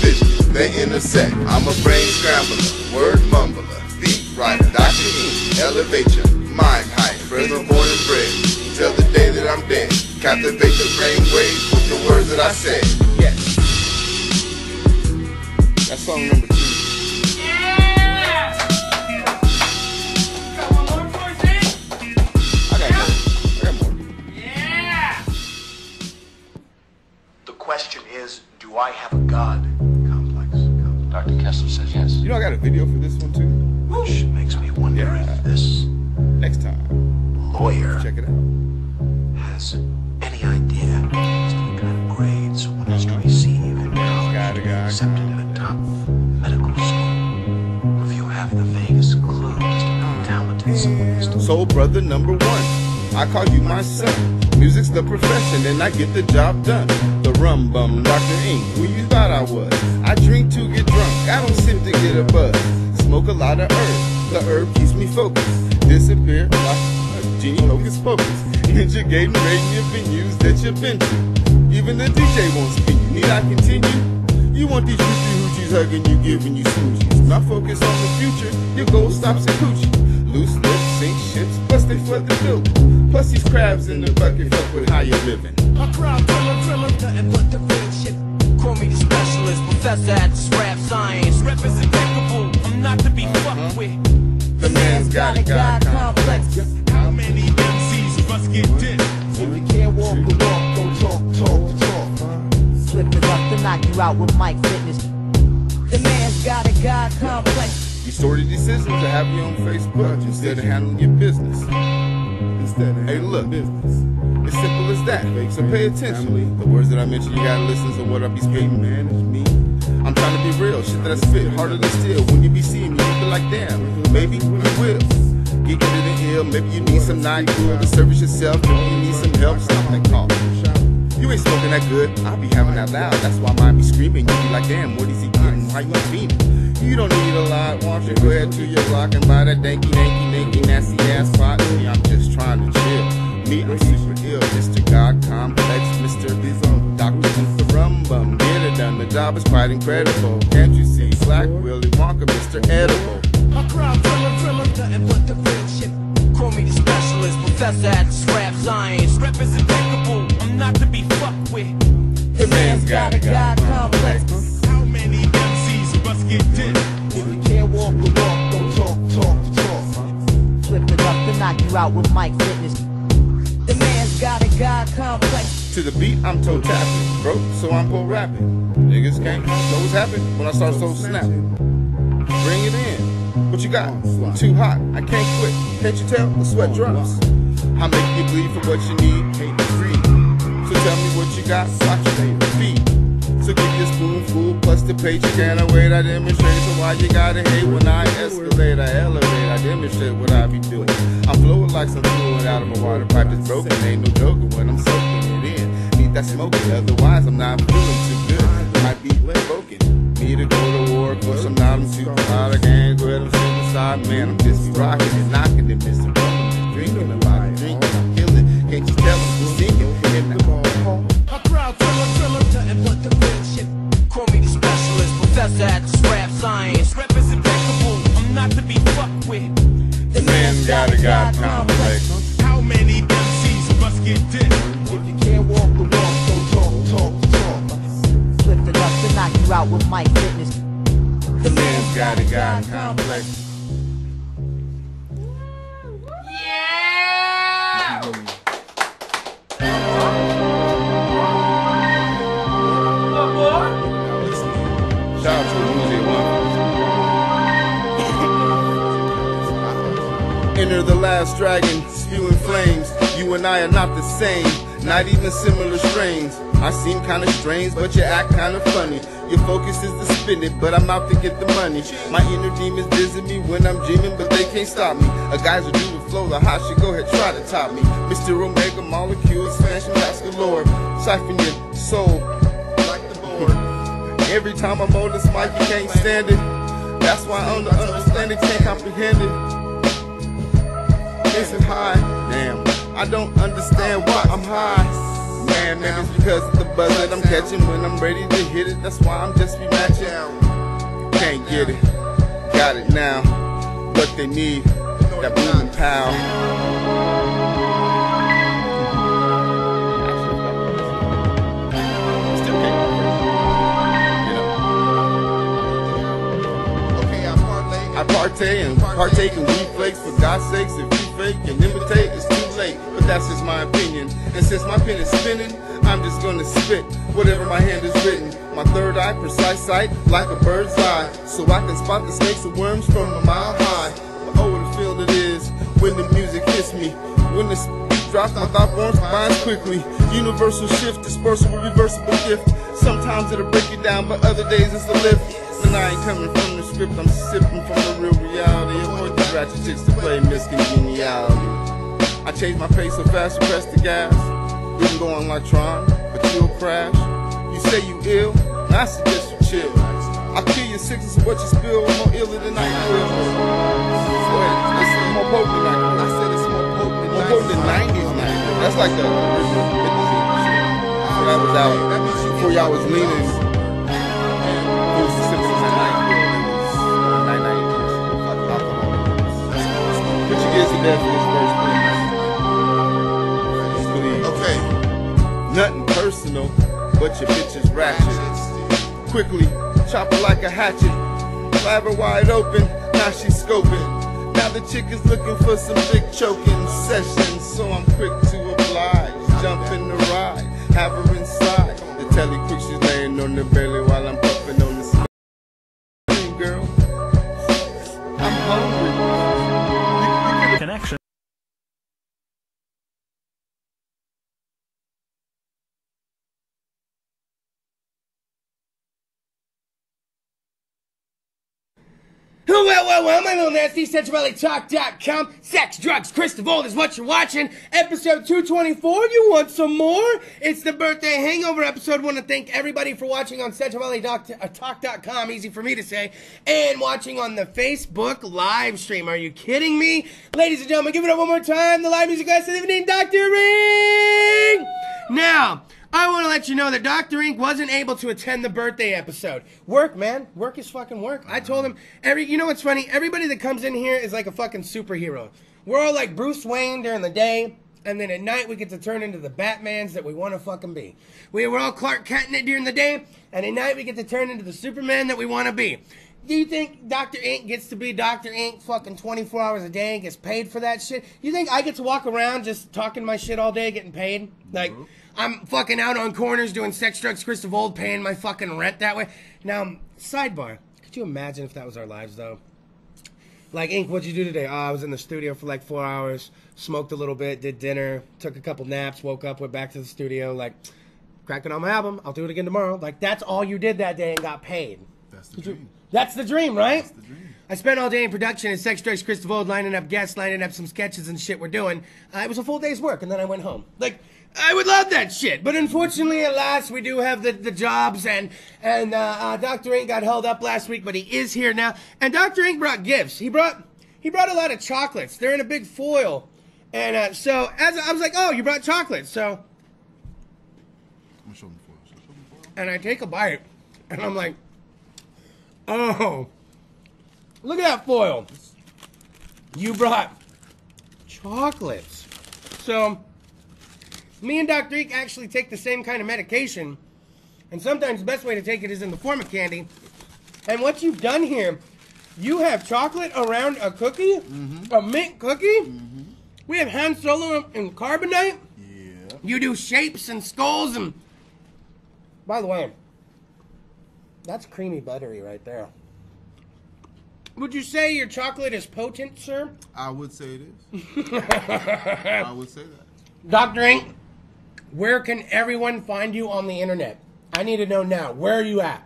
they intersect. I'm a brain scrambler, word mumbler, beat writer, Dr. Ink, elevate ya, mind higher. Prison born and bred, till the day that I'm dead. Captivate the brain waves with the words that I said. Yes. That's song number 2. Yeah! Got one more for us, eh? I got more. Yeah! The question is, do I have a God complex? Dr. Kessler says yes. You know I got a video for this one too? Which makes me wonder if this Next time. lawyer Check it out. has any idea as to the kind of grades one has to receive in college to be accepted at a top medical school. Or if you have the vaguest clue as to how talented someone is to Soul brother number 1, I call you my son. Music's the profession and I get the job done. The rum bum, Dr. Ink, who you thought I was. I drink to get drunk, I don't sip to get a buzz. Smoke a lot of herb, the herb keeps me focused. Disappear like a genie hocus pocus. Ninja gating radio venues that you've been to. Even the DJ won't spin you, need I continue? You want these hoochies hugging you, giving you smoochies. Not focus on the future, your goal stops at coochie. Loose lips, sink ships, plus they flood the building. Plus these crabs in the bucket fuck with how you living. My crowd driller, nothing but the real shit. Call me the specialist, professor at the rap science. Representable, I'm not to be fucked with. The man's got a God complex. How many MCs must get dead? If you can't walk the walk, don't talk the talk. Slip enough to knock you out with Mike Fitness. The man's got a God complex. You sort of decisions to have your own Facebook instead of handling your business. Hey, look, it's simple as that. So pay attention. The words that I mention, you gotta listen to what I be spitting, man. It's me. I'm trying to be real. Shit that I spit, harder than steel. When you be seeing me, you be like, damn, maybe you will. Get into the ill. Maybe you need some night cool to service yourself. Maybe you need some help. Stop that call. You ain't smoking that good. I be having that loud. That's why mine be screaming. You be like, damn, what is he getting? Why you feeding? You don't need a lot. Why don't you go ahead to your block and buy that danky, nasty ass pot? Me, I'm just trying to chill. Me, I'm super ill. Mr. God Complex, Mr. Dr. Rumbum. Get it done. The job is quite incredible. Can't you see? Black Willy Wonka, Mr. Edible. My crowd driller, nothing but the real shit. Call me the specialist, professor at the rap science. Representable, I'm not to be fucked with. The man's got a God complex. How many MCs must get dead? If you can't walk the walk, don't talk the talk. Slip enough to knock you out with Mike Fitness. The man's got a God complex. To the beat, I'm toe tapping. Broke, so I'm pole rapping. Niggas can't know what's happening when I start so snapping. Bring it in. What you got? I'm too hot. I can't quit. Can't you tell? The sweat drops. I make you bleed for what you need. Hate to free. So tell me what you got. Watch your feet. So give you a spoonful plus the paycheck and I wait. I demonstrate. So why you gotta hate when I escalate? I elevate. I demonstrate what I be doing. I'm flowing like some fluid out of my water pipe that's broken. Ain't no joking when I'm soaking it in. Need that smoking. Otherwise I'm not feeling too good. Might be broken. Me to go to war. Cause I'm not too hot. I can't go ahead and sit beside. Man, I'm just rocking and knocking and missing. Drinking a lot of drinking. I'm killing. Can't you tell I'm singing? In the hall. My crowd driller, nothing but the real shit. Call me the specialist, professor at the rap science. Representable, I'm not to be fucked with. The man's got a God complex. How many MCs must get dead? If you can't walk the walk, don't talk the talk. Slip enough to knock you out with Mike Fitness. The man's got a God complex. Shout out to the music one. Enter the last dragon, spewing flames. You and I are not the same, not even similar strains. I seem kinda strange, but you act kinda funny. Your focus is to spin it, but I'm out to get the money. My inner demons visit me when I'm dreaming, but they can't stop me. A guy's who do the flow, the hot shit, go ahead, try to top me. Mr. Omega, molecule, expansion, past galore. Siphon your soul like the board. Every time I'm on this mic, you can't stand it. That's why I don't understand it, can't comprehend it. Is it high? Damn, I don't understand why I'm high. Man, maybe it's because of the buzz that I'm catching when I'm ready to hit it. That's why I'm just rematching. Can't get it, got it now. What they need, that booming pow. Still can't go crazy, you know. I partake in weed flakes for God's sakes. If you fake and imitate, it's too late. But that's just my opinion. And since my pen is spinning, I'm just gonna spit whatever my hand is written. My third eye, precise sight, like a bird's eye, so I can spot the snakes and worms from a mile high. But oh, what a feel it is when the music hits me. When the beat drops, my thought forms combines quickly. Universal shift, dispersal with reversible gift. Sometimes it'll break you down, but other days it's the lift. And I ain't coming from the script, I'm sipping from the real reality. Avoid the ratchet chicks to play Miss Congeniality. I change my pace so fast, you press the gas. We can go on like Tron, but you'll crash. You say you ill, and I suggest you chill. I'll kill your sixes of what you spill, more iller than I will. Go ahead, it's more potent than I said it's more potent than 90s now. That's like the original 50s shit. When I was out, before y'all was leaning. there for this first please. Okay. Nothing personal, but your bitch is ratchet. Quickly, chop her like a hatchet. Clap her wide open, now she's scoping. Now the chick is looking for some dick choking sessions, so I'm quick to oblige. Jump in the ride, have her inside. The telly quick, she's laying on the belly while I'm puffing on the skin. Girl, I'm hungry. Connection. Well, my little nasty, CentralValleyTalk.com. Sex, drugs, Kris DeVold is what you're watching. Episode 224. You want some more? It's the birthday hangover episode. Want to thank everybody for watching on CentralValleyTalk.com. Easy for me to say. And watching on the Facebook live stream. Are you kidding me? Ladies and gentlemen, give it up one more time. The live music guys of the evening, Dr. Ring. Now, I want to let you know that Dr. Ink wasn't able to attend the birthday episode. Work, man. Work is fucking work. I told him, you know what's funny? Everybody that comes in here is like a fucking superhero. We're all like Bruce Wayne during the day, and then at night we get to turn into the Batmans that we want to fucking be. We're all Clark Kenting it during the day, and at night we get to turn into the Superman that we want to be. Do you think Dr. Ink gets to be Dr. Ink fucking 24 hours a day and gets paid for that shit? You think I get to walk around just talking my shit all day getting paid? Like, I'm fucking out on corners doing sex, drugs, Kris DeVold, paying my fucking rent that way. Now, sidebar. Could you imagine if that was our lives, though? Like, Ink, what'd you do today? Oh, I was in the studio for like 4 hours, smoked a little bit, did dinner, took a couple naps, woke up, went back to the studio, like, cracking on my album. I'll do it again tomorrow. Like, that's all you did that day and got paid. That's the dream. That's the dream, right? That's the dream. I spent all day in production at Sex, Drugs, Kris DeVold, lining up guests, lining up some sketches and shit we're doing. It was a full day's work, and then I went home. Like, I would love that shit, but unfortunately, at last, we do have the jobs, and Dr. Ink got held up last week, but he is here now. And Dr. Ink brought gifts. He brought a lot of chocolates. They're in a big foil, and so as I was like, oh, you brought chocolates, so I'm gonna show them the foil. and I take a bite, and I'm like, oh, look at that foil. You brought chocolates. So, me and Dr. Ink actually take the same kind of medication, and sometimes the best way to take it is in the form of candy. And what you've done here, you have chocolate around a cookie, a mint cookie. We have Han Solo and carbonite. Yeah. You do shapes and skulls, and by the way, that's creamy buttery right there. Would you say your chocolate is potent, sir? I would say it is. I would say that. Dr. Ink, where can everyone find you on the internet? I need to know now. Where are you at?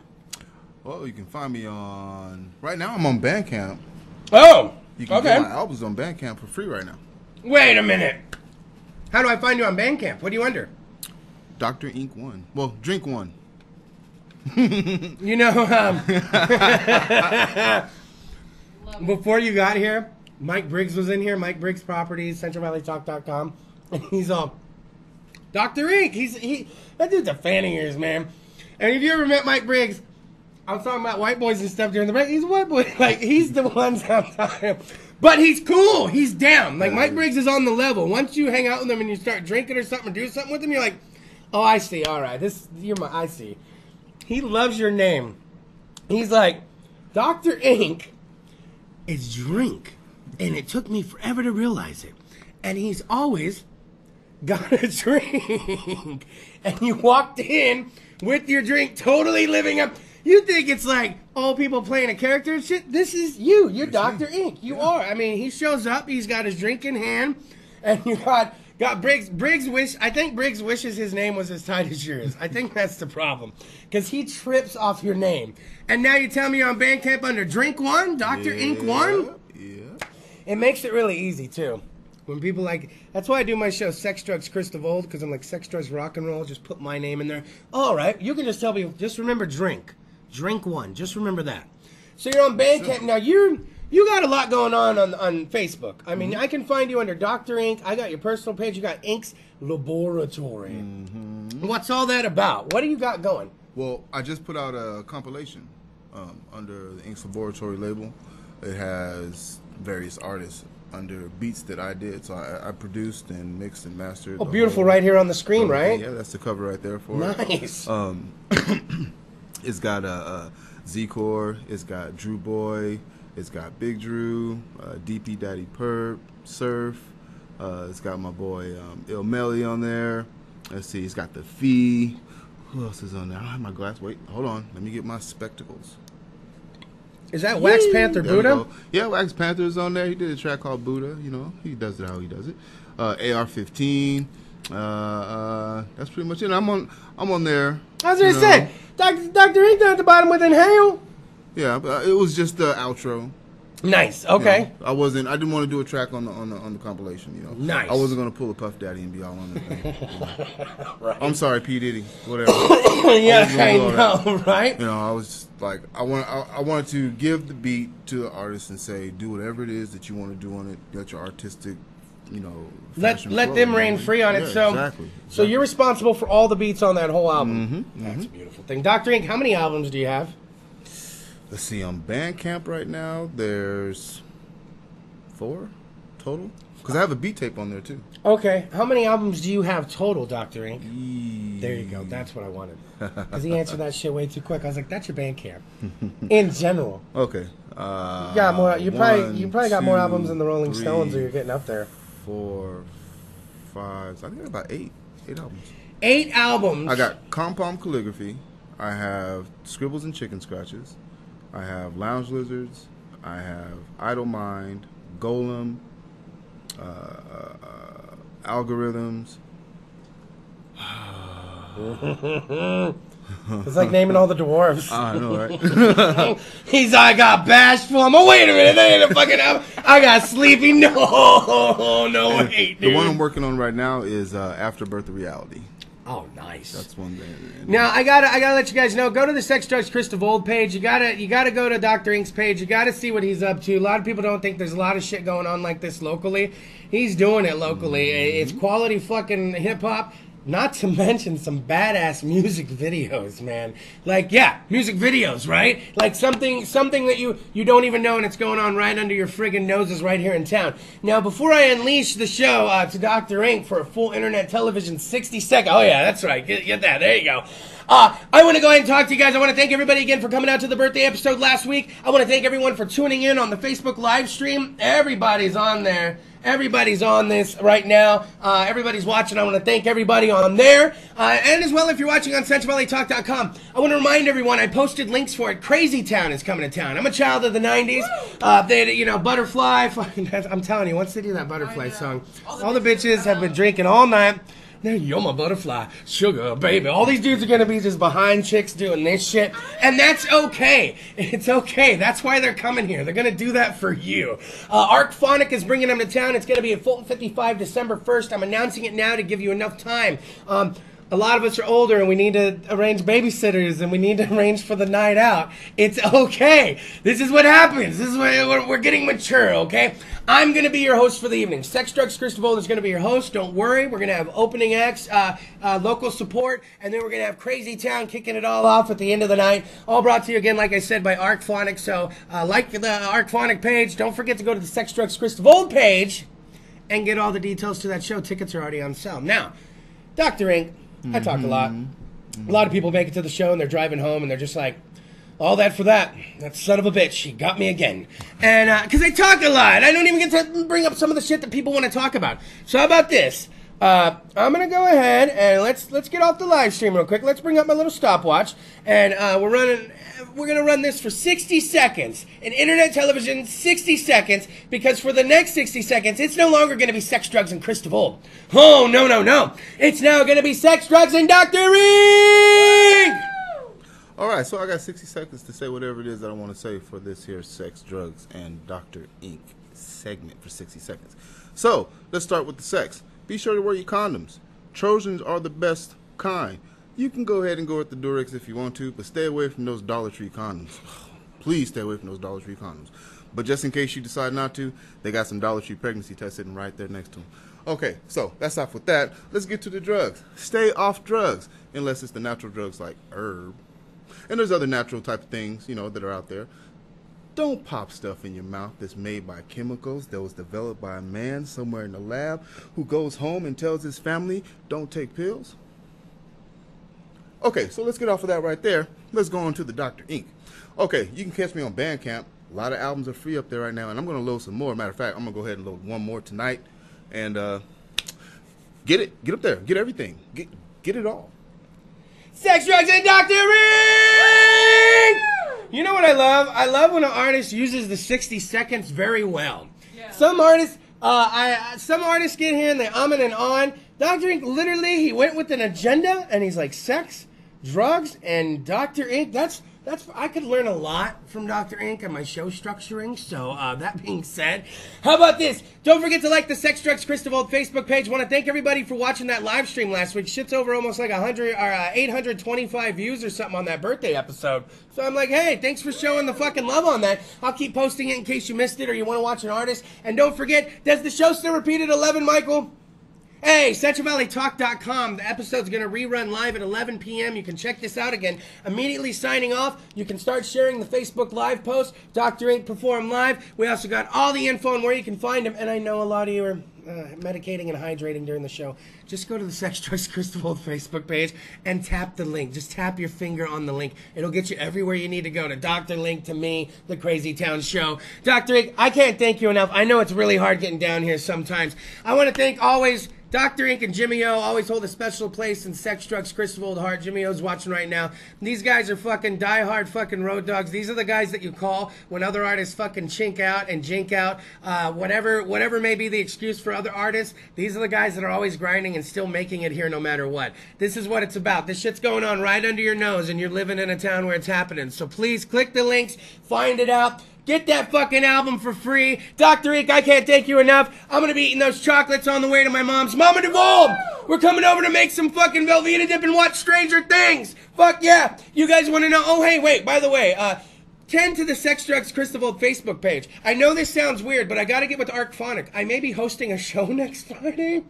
Well, you can find me on... Right now, I'm on Bandcamp. Oh, You can okay. get my albums on Bandcamp for free right now. Wait a minute. How do I find you on Bandcamp? What are you under? Dr. Ink 1. Well, Drink 1. You know, before you got here, Mike Briggs was in here. Mike Briggs Properties, CentralValleyTalk.com. And he's all, Dr. Ink, that dude's a fan of yours, man. And if you ever met Mike Briggs, I was talking about white boys and stuff during the break. He's a white boy. Like, he's the one I'm talking about. But he's cool. He's down. Like, Mike Briggs is on the level. Once you hang out with him and you start drinking or something or do something with him, you're like, oh, I see. All right. I see. He loves your name. He's like, Dr. Ink is drink. And it took me forever to realize it. And he's always got a drink. And you walked in with your drink totally living up. You think it's like all people playing a character and shit? This is you. You're Dr. Ink. You are. I mean, he shows up. He's got his drink in hand. And you got Briggs. I think Briggs wishes his name was as tight as yours. I think that's the problem. Because he trips off your name. And now you tell me you're on Bandcamp under Drink 1? Dr. Ink 1? Yeah. It makes it really easy, too. When people like, that's why I do my show, Sex, Drugs, Kris DeVold, because I'm like, Sex, Drugs, Rock and Roll, just put my name in there. All right, you can just tell me, just remember Drink. Drink 1, just remember that. So you're on Bandcamp. Now, you got a lot going on Facebook. I mean, I can find you under Dr. Ink. I got your personal page. You got Ink's Laboratory. What's all that about? What do you got going? Well, I just put out a compilation under the Ink's Laboratory label. It has various artists under beats that I did. So I produced and mixed and mastered. Oh, beautiful! Right here on the screen, right? Yeah, that's the cover right there for it. Nice. It's got Z-Core. It's got Drew Boy. It's got Big Drew, DP Daddy Perp, Surf. It's got my boy Il Melly on there. Let's see. It's got the Fee. Who else is on there? I don't have my glass. Wait, hold on. Let me get my spectacles. Is that Wax Panther Buddha? Yeah, Wax Panther's on there. He did a track called Buddha. You know, he does it how he does it. AR-15. That's pretty much it. I'm on there. I was gonna say, Dr. Ink down at the bottom with Inhale. Yeah, but it was just the outro. Nice. Okay. You know, I didn't want to do a track on the compilation. You know. Nice. I wasn't gonna pull a Puff Daddy and be all on the thing. You know? Right. I'm sorry, P Diddy. Whatever. Yeah, I know, right? You know, I was just like, I wanted to give the beat to the artist and say, do whatever it is that you want to do on it. Let your artistic, you know, let them reign free on it. Yeah, so exactly. So you're responsible for all the beats on that whole album. Mm-hmm. That's a beautiful thing. Dr. Ink, how many albums do you have? Let's see, on Bandcamp right now, there's 4 total. Because I have a beat tape on there, too. Okay. How many albums do you have total, Dr. Ink? There you go. That's what I wanted. Because he answered that shit way too quick. I was like, that's your Bandcamp. In general. Okay. You got more. You probably got more albums than the Rolling Stones, or you're getting up there. 4, 5. I think about 8 albums. 8 albums. I got Compound Calligraphy. I have Scribbles and Chicken Scratches. I have Lounge Lizards. I have Idle Mind, Golem, Algorithms. It's like naming all the dwarves. I know, right? I got Bashful. Oh, wait a minute. That ain't a fucking album. I got Sleepy. No, wait, dude. The one I'm working on right now is Afterbirth of Reality. Oh, nice. That's one thing. Now I gotta let you guys know. Go to the Sex Drugs Kris DeVold page. You gotta go to Dr. Ink's page. You gotta see what he's up to. A lot of people don't think there's a lot of shit going on like this locally. He's doing it locally. It's quality fucking hip hop. Not to mention some badass music videos, man. Like, yeah, music videos, right? Like something that you don't even know, and it's going on right under your friggin' noses right here in town. Now, before I unleash the show to Dr. Ink for a full internet television 60 second. Oh yeah, that's right. Get that. There you go. I want to go ahead and talk to you guys. I want to thank everybody again for coming out to the birthday episode last week. I want to thank everyone for tuning in on the Facebook live stream. Everybody's on there. Everybody's on this right now. Everybody's watching. I want to thank everybody on there. And as well, if you're watching on CentralValleyTalk.com, I want to remind everyone I posted links for it. Crazy Town is coming to town. I'm a child of the 90s. Butterfly. I'm telling you, once they do that Butterfly song, all the bitches have been drinking all night. You're my butterfly, sugar, baby. All these dudes are going to be just behind chicks doing this shit. And that's okay. It's okay. That's why they're coming here. They're going to do that for you. Arcphonic is bringing them to town. It's going to be at Fulton 55 December 1st. I'm announcing it now to give you enough time. A lot of us are older and we need to arrange babysitters and we need to arrange for the night out. It's okay. This is what happens. This is what we're getting mature, okay? I'm going to be your host for the evening. Sex Drugs Kris DeVold is going to be your host. Don't worry. We're going to have opening acts, local support, and then we're going to have Crazy Town kicking it all off at the end of the night. All brought to you again, like I said, by Arcphonic. So like the Arcphonic page. Don't forget to go to the Sex Drugs Kris DeVold page and get all the details to that show. Tickets are already on sale. Now, Dr. Ink, I talk a lot. A lot of people make it to the show and they're driving home and they're just like, all that for that. That son of a bitch. He got me again. And, because I talk a lot. I don't even get to bring up some of the shit that people want to talk about. So how about this? I'm going to go ahead and let's get off the live stream real quick. Let's bring up my little stopwatch. And we're going to run this for 60 seconds. In internet television, 60 seconds. Because for the next 60 seconds, it's no longer going to be Sex, Drugs, and Kris DeVold. Oh, no. It's now going to be Sex, Drugs, and Dr. Ink! All right, so I got 60 seconds to say whatever it is that I want to say for this here Sex, Drugs, and Dr. Ink segment for 60 seconds. So, let's start with the sex. Be sure to wear your condoms. Trojans are the best kind. You can go ahead and go at the Durex if you want to, but stay away from those Dollar Tree condoms. Please stay away from those Dollar Tree condoms. But just in case you decide not to, they got some Dollar Tree pregnancy tests sitting right there next to them. Okay, so that's off with that. Let's get to the drugs. Stay off drugs, unless it's the natural drugs like herb. And there's other natural type of things, that are out there. Don't pop stuff in your mouth that's made by chemicals that was developed by a man somewhere in the lab who goes home and tells his family, don't take pills. Okay, so let's get off of that right there. Let's go on to the Dr. Inc. Okay, you can catch me on Bandcamp. A lot of albums are free up there right now, and I'm going to load some more. Matter of fact, I'm going to go ahead and load one more tonight. And get it. Get up there. Get everything. Get it all. Sex, drugs, and Dr. Ring! You know what I love? I love when an artist uses the 60 seconds very well. Yeah. Some artists get here and they and on. Dr. Ink, literally, he went with an agenda, and he's like, sex, drugs, and Dr. Ink. I could learn a lot from Dr. Ink on my show structuring. So that being said, how about this? Don't forget to like the Sex Drugs Kris DeVold Facebook page. Want to thank everybody for watching that live stream last week. Shit's over almost like 825 views or something on that birthday episode. So I'm like, hey, thanks for showing the fucking love on that. I'll keep posting it in case you missed it or you want to watch an artist. And don't forget, does the show still repeat at 11, Michael? Hey, CentralValleyTalk.com. The episode's going to rerun live at 11 p.m. You can check this out again. Immediately signing off, you can start sharing the Facebook Live post. Dr. Ink perform live. We also got all the info on where you can find him. And I know a lot of you are medicating and hydrating during the show. Just go to the Sex Drugs Kris DeVold Facebook page and tap the link. Just tap your finger on the link. It'll get you everywhere you need to go. To Dr. Link, to me, the Crazy Town Show. Dr. Ink, I can't thank you enough. I know it's really hard getting down here sometimes. I want to thank always Dr. Ink and Jimmy O always hold a special place in Sex Drugs Kris DeVold heart. Jimmy O's watching right now. These guys are fucking diehard fucking road dogs. These are the guys that you call when other artists fucking chink out and jink out. Whatever may be the excuse for other artists, these are the guys that are always grinding and still making it here no matter what. This is what it's about. This shit's going on right under your nose and you're living in a town where it's happening. So please click the links, find it out. Get that fucking album for free. Dr. Ink, I can't thank you enough. I'm going to be eating those chocolates on the way to my mom's. Mama DeVold! We're coming over to make some fucking Velveeta dip and watch Stranger Things. Fuck yeah. You guys want to know? Oh, hey, wait, by the way, tend to the Sex Drugs Kris DeVold Facebook page. I know this sounds weird, but I got to get with Arcphonic. I may be hosting a show next Friday,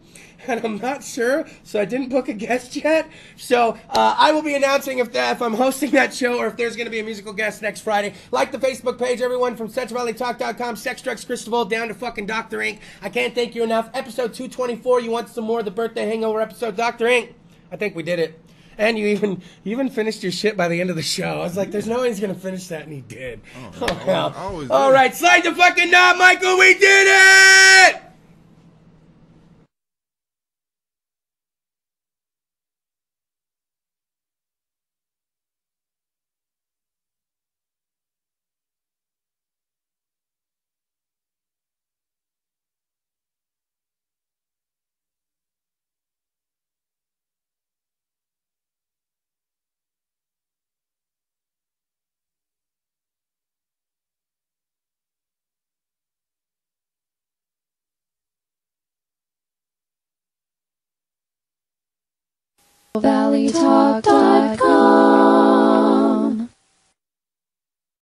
and I'm not sure, so I didn't book a guest yet. So I will be announcing if I'm hosting that show or if there's going to be a musical guest next Friday. Like the Facebook page, everyone, from CentralValleyTalk.com, Sex Drugs Kris DeVold, down to fucking Dr. Ink. I can't thank you enough. Episode 224, you want some more of the birthday hangover episode? Dr. Ink, I think we did it. And you even finished your shit by the end of the show. I was like, there's no way he's going to finish that, and he did. Oh, well. All right, slide the fucking knob, Michael. We did it! CentralValleyTalk.com